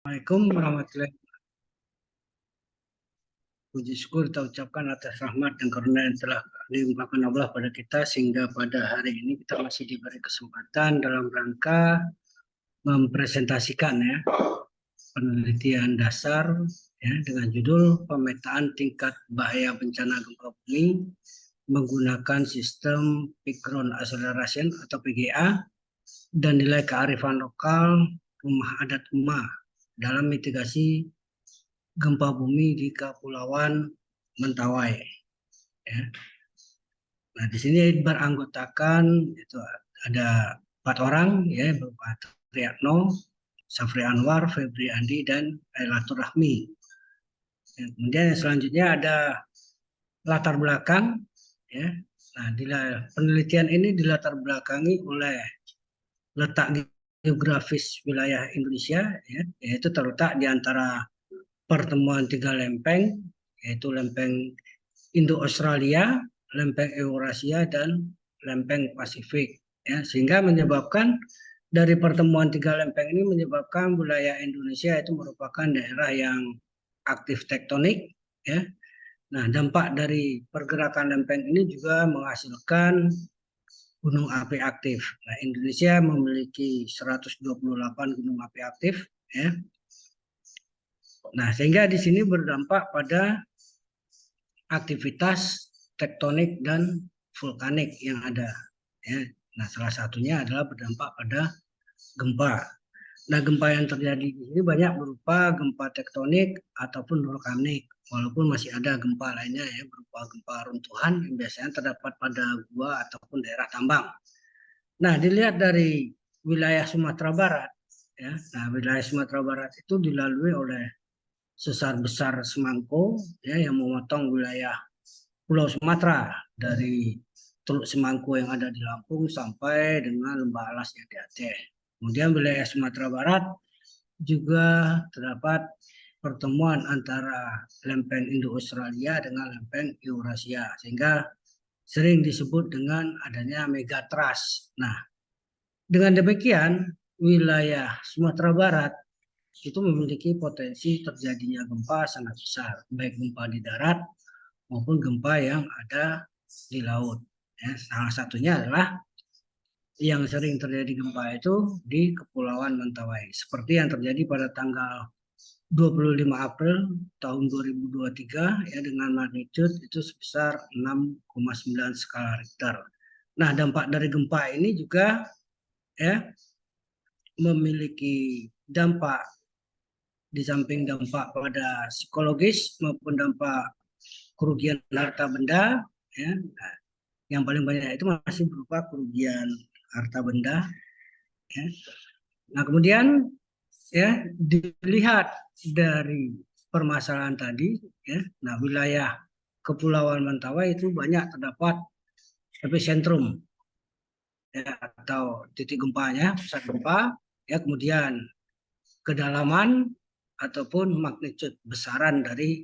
Assalamualaikum warahmatullahi wabarakatuh. Puji syukur kita ucapkan atas rahmat dan karunia yang telah dilimpahkan Allah pada kita sehingga pada hari ini kita masih diberi kesempatan dalam rangka mempresentasikan penelitian dasar dengan judul pemetaan tingkat bahaya bencana gempa bumi menggunakan sistem peak ground acceleration atau PGA dan nilai kearifan lokal rumah adat Umah dalam mitigasi gempa bumi di Kepulauan Mentawai. Ya. Nah, di sini beranggotakan itu ada 4 orang, ya, berupa Triatno, Safri Anwar, Febri Andi, dan Ailatur Rahmi. Ya, kemudian yang selanjutnya ada latar belakang. Ya. Nah, penelitian ini dilatar belakangi oleh letak geografis wilayah Indonesia, ya, yaitu terletak di antara pertemuan 3 lempeng, yaitu lempeng Indo-Australia, lempeng Eurasia, dan lempeng Pasifik. Ya, sehingga menyebabkan dari pertemuan 3 lempeng ini menyebabkan wilayah Indonesia itu merupakan daerah yang aktif tektonik. Ya. Nah, dampak dari pergerakan lempeng ini juga menghasilkan gunung api aktif. Nah, Indonesia memiliki 128 gunung api aktif. Ya. Nah, sehingga di sini berdampak pada aktivitas tektonik dan vulkanik yang ada. Ya. Nah, salah satunya adalah berdampak pada gempa. Nah, gempa yang terjadi di sini banyak berupa gempa tektonik ataupun vulkanik, walaupun masih ada gempa lainnya ya berupa gempa runtuhan yang biasanya terdapat pada gua ataupun daerah tambang. Nah, dilihat dari wilayah Sumatera Barat, ya. Nah, wilayah Sumatera Barat itu dilalui oleh sesar besar Semangko, ya, yang memotong wilayah Pulau Sumatera dari Teluk Semangko yang ada di Lampung sampai dengan Lembah Alas yang di Aceh. Kemudian wilayah Sumatera Barat juga terdapat pertemuan antara lempeng Indo-Australia dengan lempeng Eurasia, sehingga sering disebut dengan adanya megatrust. Nah, dengan demikian wilayah Sumatera Barat itu memiliki potensi terjadinya gempa sangat besar, baik gempa di darat maupun gempa yang ada di laut. Ya, salah satunya adalah yang sering terjadi gempa itu di Kepulauan Mentawai, seperti yang terjadi pada tanggal 25 April tahun 2023 ya, dengan magnitude itu sebesar 6,9 skala Richter. Nah, dampak dari gempa ini juga ya memiliki dampak di samping dampak pada psikologis maupun dampak kerugian harta benda, ya. Nah, yang paling banyak itu masih berupa kerugian harta benda. Ya. Nah, kemudian ya dilihat dari permasalahan tadi, ya. Nah, wilayah Kepulauan Mentawai itu banyak terdapat epicentrum, ya, atau titik gempanya, pusat gempa, ya, kemudian kedalaman ataupun magnitude besaran dari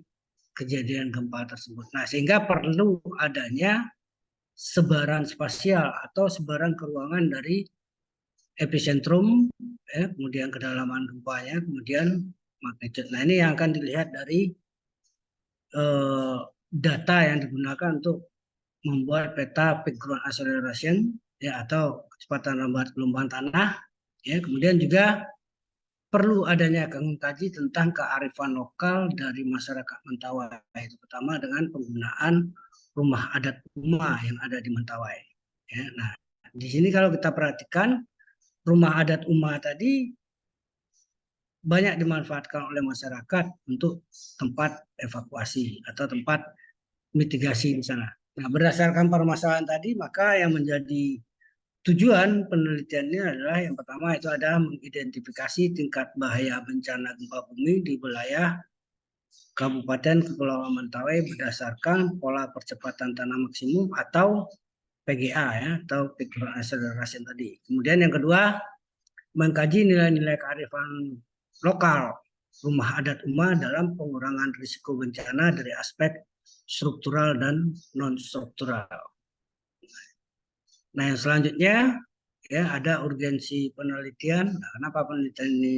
kejadian gempa tersebut. Nah, sehingga perlu adanya sebaran spasial atau sebaran keruangan dari epicentrum, ya, kemudian kedalaman gempanya, kemudian magnitude. Nah, ini yang akan dilihat dari data yang digunakan untuk membuat peta peak ground acceleration, ya, atau kecepatan lambat gelombang tanah. Ya, kemudian juga perlu adanya mengkaji tentang kearifan lokal dari masyarakat Mentawai, itu pertama dengan penggunaan rumah adat Umah yang ada di Mentawai. Ya, nah, di sini kalau kita perhatikan rumah adat Umah tadi banyak dimanfaatkan oleh masyarakat untuk tempat evakuasi atau tempat mitigasi di sana. Nah, berdasarkan permasalahan tadi, maka yang menjadi tujuan penelitiannya adalah yang pertama itu ada mengidentifikasi tingkat bahaya bencana gempa bumi di wilayah Kabupaten Kepulauan Mentawai berdasarkan pola percepatan tanah maksimum atau PGA, ya, atau Peak Ground Acceleration tadi. Kemudian yang kedua, mengkaji nilai-nilai kearifan lokal rumah adat Umah dalam pengurangan risiko bencana dari aspek struktural dan non struktural. Nah, yang selanjutnya ya ada urgensi penelitian. Nah, kenapa penelitian ini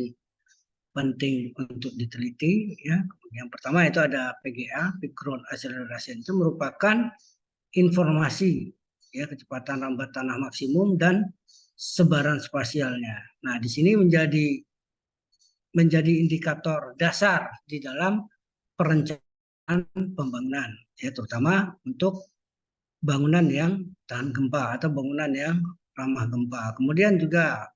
penting untuk diteliti ya. Yang pertama itu ada PGA, Peak Ground Acceleration, itu merupakan informasi ya kecepatan rambat tanah maksimum dan sebaran spasialnya. Nah, di sini menjadi indikator dasar di dalam perencanaan pembangunan ya, terutama untuk bangunan yang tahan gempa atau bangunan yang ramah gempa. Kemudian juga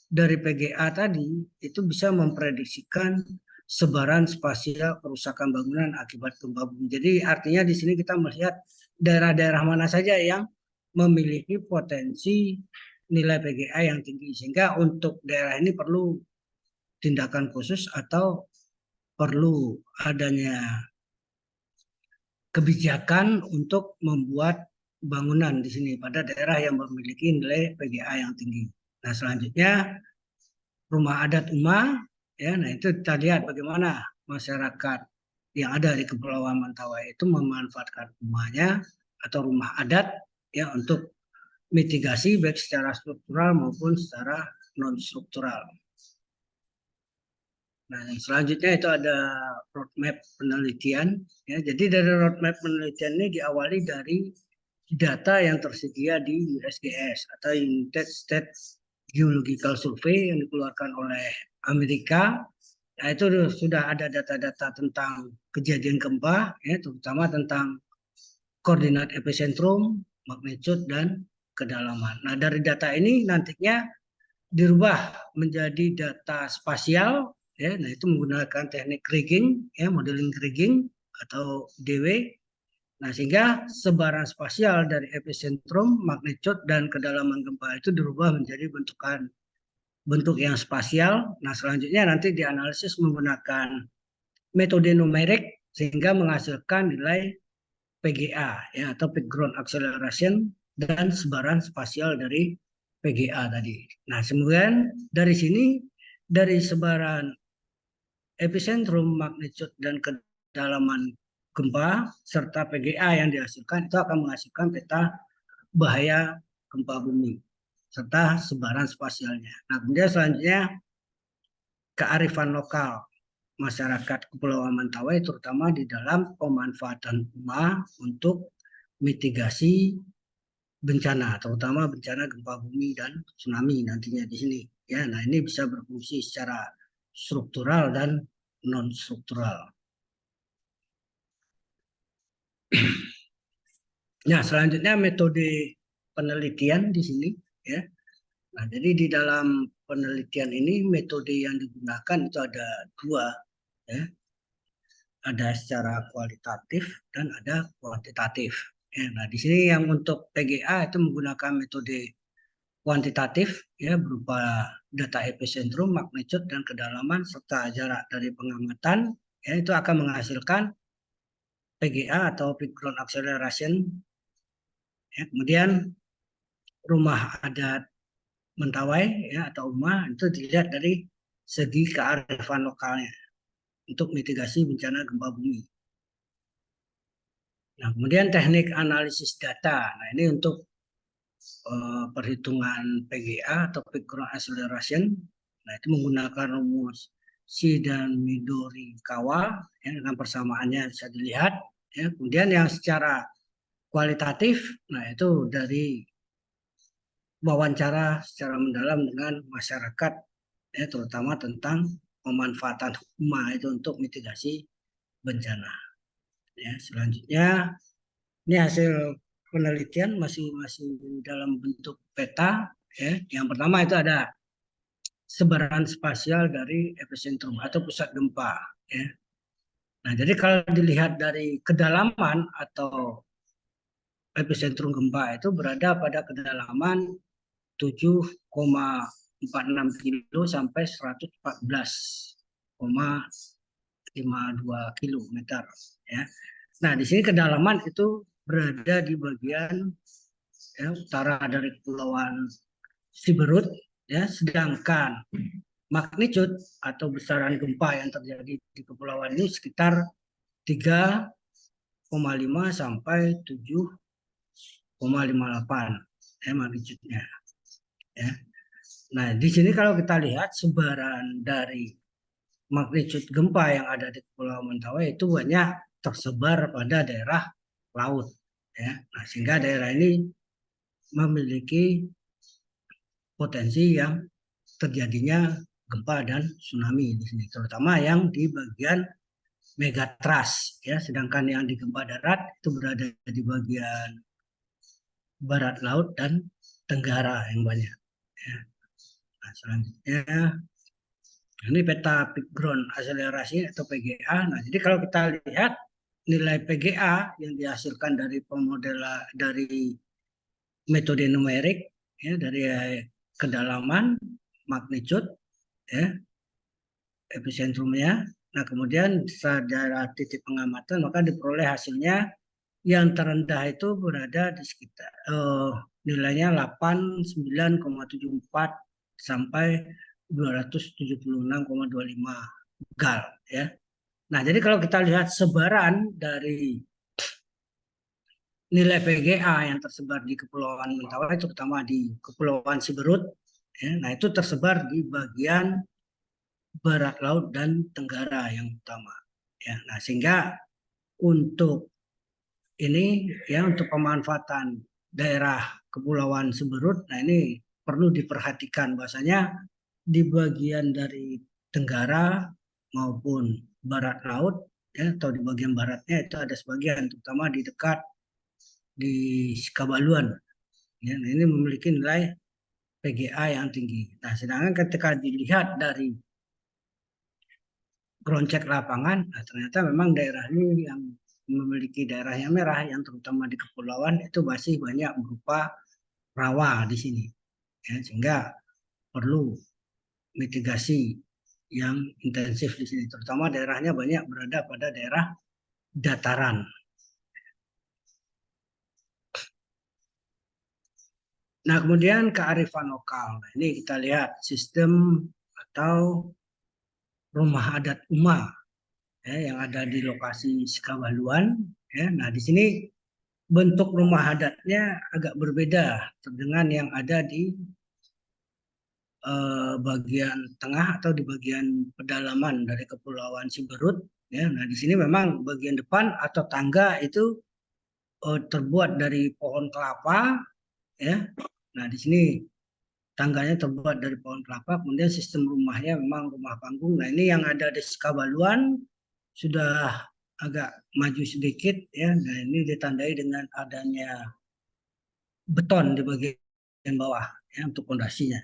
dari PGA tadi itu bisa memprediksikan sebaran spasial kerusakan bangunan akibat gempa bumi. Jadi artinya di sini kita melihat daerah-daerah mana saja yang memiliki potensi nilai PGA yang tinggi, sehingga untuk daerah ini perlu tindakan khusus atau perlu adanya kebijakan untuk membuat bangunan di sini pada daerah yang memiliki nilai PGA yang tinggi. Nah, selanjutnya rumah adat Uma ya. Nah, itu kita lihat bagaimana masyarakat yang ada di Kepulauan Mentawai itu memanfaatkan rumahnya atau rumah adat ya untuk mitigasi baik secara struktural maupun secara non struktural. Nah, yang selanjutnya itu ada roadmap penelitian. Ya, jadi dari roadmap penelitian ini diawali dari data yang tersedia di USGS atau United States Geological Survey yang dikeluarkan oleh Amerika. Nah, itu sudah ada data-data tentang kejadian gempa, ya, terutama tentang koordinat epicentrum, magnitude, dan kedalaman. Nah, dari data ini nantinya dirubah menjadi data spasial, ya. Nah, itu menggunakan teknik rigging, ya, modeling rigging atau DW. Nah, sehingga sebaran spasial dari epicentrum, magnitude, dan kedalaman gempa itu dirubah menjadi bentuk yang spasial. Nah, selanjutnya nanti dianalisis menggunakan metode numerik sehingga menghasilkan nilai PGA ya, atau Peak Ground Acceleration, dan sebaran spasial dari PGA tadi. Nah, kemudian dari sini, dari sebaran epicentrum, magnitude, dan kedalaman gempa serta PGA yang dihasilkan itu akan menghasilkan peta bahaya gempa bumi serta sebaran spasialnya. Nah, kemudian selanjutnya kearifan lokal masyarakat Kepulauan Mentawai terutama di dalam pemanfaatan rumah untuk mitigasi bencana, terutama bencana gempa bumi dan tsunami nantinya di sini. Ya, nah ini bisa berfungsi secara struktural dan non struktural. Nah, selanjutnya metode penelitian di sini ya. Nah, jadi di dalam penelitian ini metode yang digunakan itu ada dua ya. Ada secara kualitatif dan ada kuantitatif. Ya, nah, di sini yang untuk PGA itu menggunakan metode kuantitatif ya, berupa data epicentrum, magnitude, dan kedalaman serta jarak dari pengamatan ya, itu akan menghasilkan PGA atau Peak Ground Acceleration. Ya, kemudian rumah adat Mentawai ya, atau Uma itu dilihat dari segi kearifan lokalnya untuk mitigasi bencana gempa bumi. Nah, kemudian teknik analisis data. Nah, ini untuk perhitungan PGA atau Peak Ground Acceleration. Nah, itu menggunakan rumus Si dan Midorikawa ya, dengan persamaannya bisa dilihat. Ya. Kemudian yang secara kualitatif, nah itu dari wawancara secara mendalam dengan masyarakat, ya, terutama tentang pemanfaatan rumah itu untuk mitigasi bencana. Ya, selanjutnya ini hasil penelitian masih dalam bentuk peta. Ya. Yang pertama itu ada sebaran spasial dari epicentrum atau pusat gempa. Ya. Nah, jadi kalau dilihat dari kedalaman atau epicentrum gempa itu berada pada kedalaman 7,46 kilo sampai 114,52 kilometer. Ya. Nah, di sini kedalaman itu berada di bagian ya, utara dari Kepulauan Siberut, ya, sedangkan magnitude atau besaran gempa yang terjadi di kepulauan ini sekitar 3,5 sampai 7,58 ya magnitude-nya. Ya. Nah, di sini kalau kita lihat sebaran dari magnitudo gempa yang ada di Kepulauan Mentawai itu banyak tersebar pada daerah laut, ya. Nah, sehingga daerah ini memiliki potensi yang terjadinya gempa dan tsunami di sini, terutama yang di bagian megatrust, ya. Sedangkan yang di gempa darat itu berada di bagian barat laut dan tenggara yang banyak, ya. Nah, selanjutnya ini peta peak ground akselerasi atau PGA. Nah, jadi kalau kita lihat nilai PGA yang dihasilkan dari pemodelan dari metode numerik, ya, dari kedalaman, magnitude, ya, epicentrumnya. Nah, kemudian secara titik pengamatan maka diperoleh hasilnya yang terendah itu berada di sekitar nilainya 89,74 sampai 276,25 gal, ya. Nah, jadi kalau kita lihat sebaran dari nilai PGA yang tersebar di Kepulauan Mentawai, terutama di Kepulauan Siberut, ya, nah itu tersebar di bagian barat laut dan tenggara yang utama, ya. Nah, sehingga untuk ini, ya, untuk pemanfaatan daerah Kepulauan Siberut, nah ini perlu diperhatikan bahwasanya di bagian dari tenggara maupun barat laut, ya, atau di bagian baratnya itu ada sebagian, terutama di dekat di Sikabaluan, ya. Nah, ini memiliki nilai PGA yang tinggi. Nah, sedangkan ketika dilihat dari ground check lapangan, nah, ternyata memang daerah ini yang memiliki daerah yang merah, yang terutama di kepulauan itu masih banyak berupa rawa di sini, ya, sehingga perlu mitigasi yang intensif di sini, terutama daerahnya banyak berada pada daerah dataran. Nah, kemudian kearifan lokal. Nah, ini kita lihat sistem atau rumah adat Uma, ya, yang ada di lokasi Sikabaluan, ya. Nah, di sini bentuk rumah adatnya agak berbeda dengan yang ada di bagian tengah atau di bagian pedalaman dari Kepulauan Siberut, ya. Nah, di sini memang bagian depan atau tangga itu terbuat dari pohon kelapa, ya. Nah, di sini tangganya terbuat dari pohon kelapa, kemudian sistem rumahnya memang rumah panggung. Nah, ini yang ada di Sikabaluan sudah agak maju sedikit, ya. Nah, ini ditandai dengan adanya beton di bagian bawah, ya, untuk pondasinya.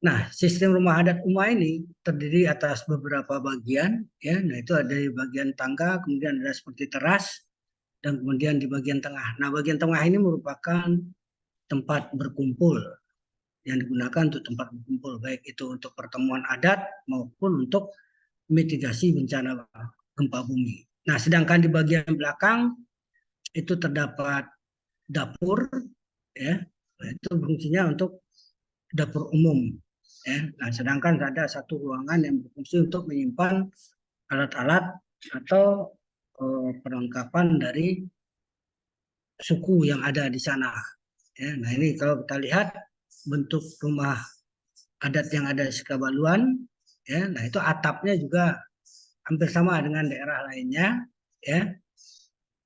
Nah, sistem rumah adat Uma ini terdiri atas beberapa bagian, ya. Nah, itu ada di bagian tangga, kemudian ada seperti teras, dan kemudian di bagian tengah. Nah, bagian tengah ini merupakan tempat berkumpul yang digunakan untuk tempat berkumpul, baik itu untuk pertemuan adat maupun untuk mitigasi bencana gempa bumi. Nah, sedangkan di bagian belakang itu terdapat dapur, ya. Nah, itu fungsinya untuk dapur umum, ya. Nah, sedangkan ada satu ruangan yang berfungsi untuk menyimpan alat-alat atau perlengkapan dari suku yang ada di sana, ya. Nah, ini kalau kita lihat bentuk rumah adat yang ada di Sikabaluan, ya. Nah, itu atapnya juga hampir sama dengan daerah lainnya, ya.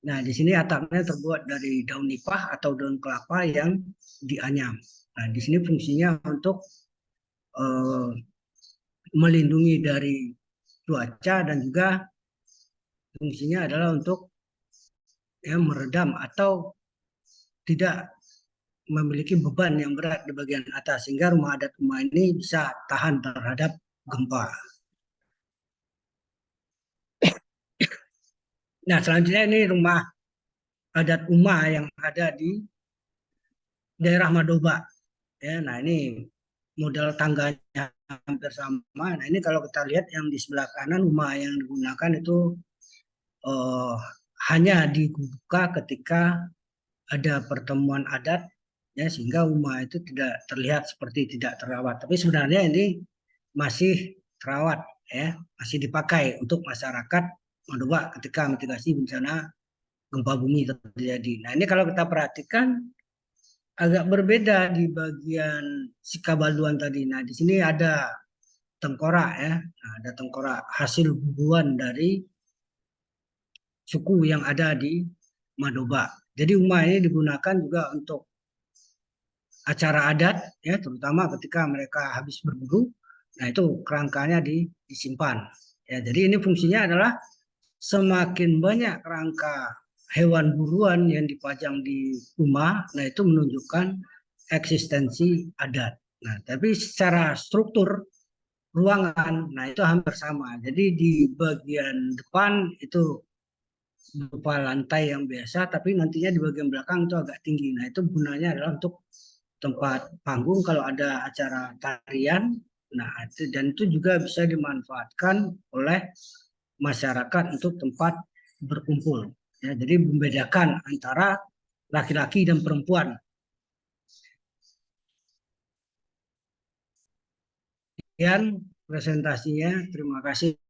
Nah, di sini atapnya terbuat dari daun nipah atau daun kelapa yang dianyam. Nah, di sini fungsinya untuk eh, melindungi dari cuaca, dan juga fungsinya adalah untuk, ya, meredam atau tidak memiliki beban yang berat di bagian atas, sehingga rumah adat rumah ini bisa tahan terhadap gempa. Nah, selanjutnya ini rumah adat Uma yang ada di daerah Madoba, ya. Nah, ini model tangganya hampir sama. Nah, ini kalau kita lihat yang di sebelah kanan rumah yang digunakan itu eh, hanya dibuka ketika ada pertemuan adat, ya, sehingga rumah itu tidak terlihat seperti tidak terawat. Tapi sebenarnya ini masih terawat, ya, masih dipakai untuk masyarakat Madoba ketika mitigasi bencana gempa bumi terjadi. Nah, ini kalau kita perhatikan agak berbeda di bagian Sikabaluan tadi. Nah, di sini ada tengkorak ya. Nah, ada tengkorak hasil bubuhan dari suku yang ada di Madoba. Jadi umah ini digunakan juga untuk acara adat ya, terutama ketika mereka habis berburu. Nah, itu kerangkanya disimpan. Ya, jadi ini fungsinya adalah semakin banyak kerangka hewan buruan yang dipajang di rumah, nah itu menunjukkan eksistensi adat. Nah, tapi secara struktur ruangan, nah itu hampir sama. Jadi di bagian depan itu berupa lantai yang biasa, tapi nantinya di bagian belakang itu agak tinggi. Nah, itu gunanya adalah untuk tempat panggung kalau ada acara tarian. Nah, itu dan itu juga bisa dimanfaatkan oleh masyarakat untuk tempat berkumpul. Ya, jadi membedakan antara laki-laki dan perempuan. Sekian presentasinya. Terima kasih.